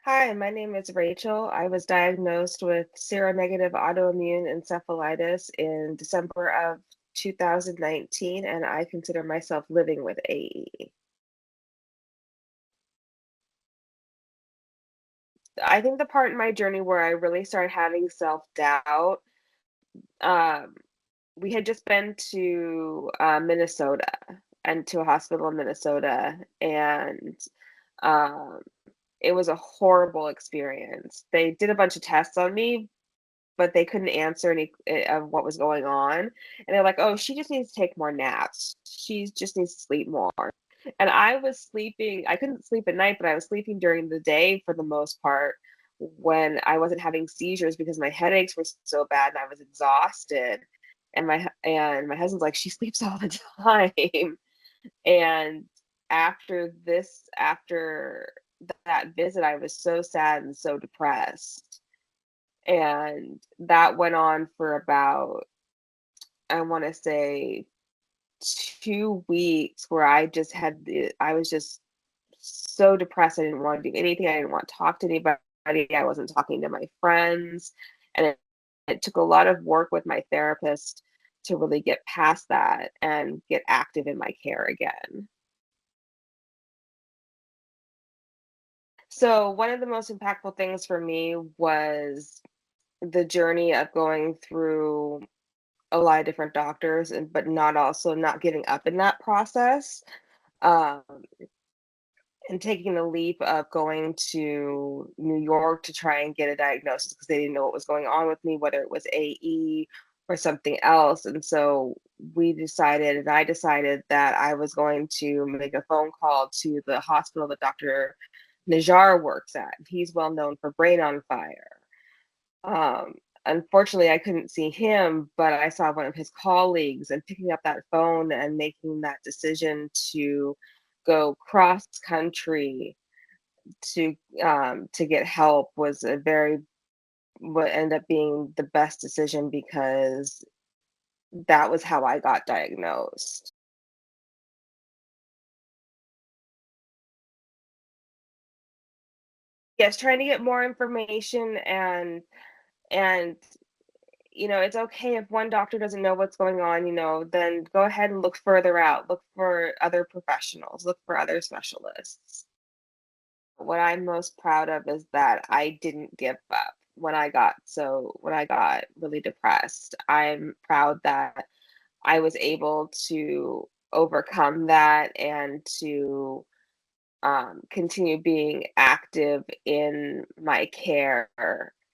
Hi, my name is Rachel. I was diagnosed with seronegative autoimmune encephalitis in December of 2019, and I consider myself living with AE. I think the part in my journey where I really started having self-doubt, um, we had just been to Minnesota and to a hospital in Minnesota, and um, it was a horrible experience. They did a bunch of tests on me, but they couldn't answer any of what was going on. And they're like, "Oh, she just needs to take more naps. She just needs to sleep more." And I was sleeping, I couldn't sleep at night, but I was sleeping during the day for the most part when I wasn't having seizures because my headaches were so bad and I was exhausted. And my husband's like, "She sleeps all the time." And after that visit, I was so sad and so depressed. And that went on for about, I wanna say, 2 weeks where I was just so depressed, I didn't wanna do anything, I didn't want to talk to anybody, I wasn't talking to my friends, and it took a lot of work with my therapist to really get past that and get active in my care again. So, one of the most impactful things for me was the journey of going through a lot of different doctors and but not giving up in that process, um, and taking the leap of going to New York to try and get a diagnosis because they didn't know what was going on with me, whether it was AE or something else. And so I decided that I was going to make a phone call to the hospital that Dr. Najjar works at. He's well known for Brain on Fire. Um, Unfortunately, I couldn't see him, but I saw one of his colleagues, and picking up that phone and making that decision to go cross country to get help was a very what ended up being the best decision because that was how I got diagnosed. Yes, trying to get more information and it's okay if one doctor doesn't know what's going on, then go ahead and look further out. Look for other professionals, look for other specialists. What I'm most proud of is that I didn't give up when I got really depressed. I'm proud that I was able to overcome that and to continue being active in my care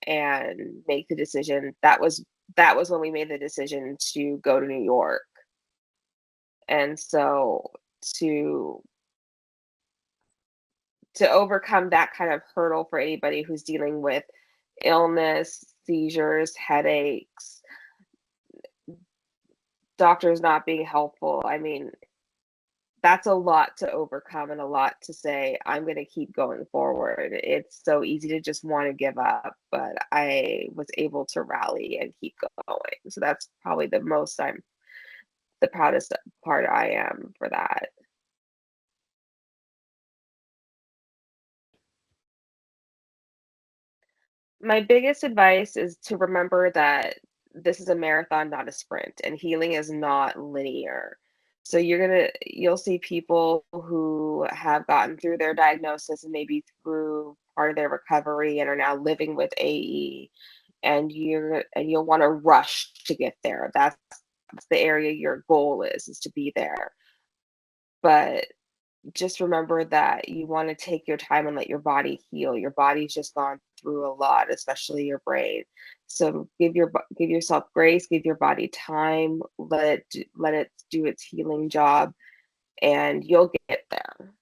and make the decision. That was when we made the decision to go to New York. And so to to overcome that kind of hurdle for anybody who's dealing with illness, seizures, headaches, doctors not being helpful. I mean, that's a lot to overcome and a lot to say, "I'm gonna keep going forward." It's so easy to just wanna give up, but I was able to rally and keep going. So that's probably the proudest part I am for that. My biggest advice is to remember that this is a marathon, not a sprint, and healing is not linear. So you'll see people who have gotten through their diagnosis and maybe through part of their recovery and are now living with AE, and you'll want to rush to get there. That's the area your goal is to be there. But just remember that you want to take your time and let your body heal. Your body's just gone through a lot, especially your brain. So give yourself grace, give your body time, let it do its healing job, and you'll get there.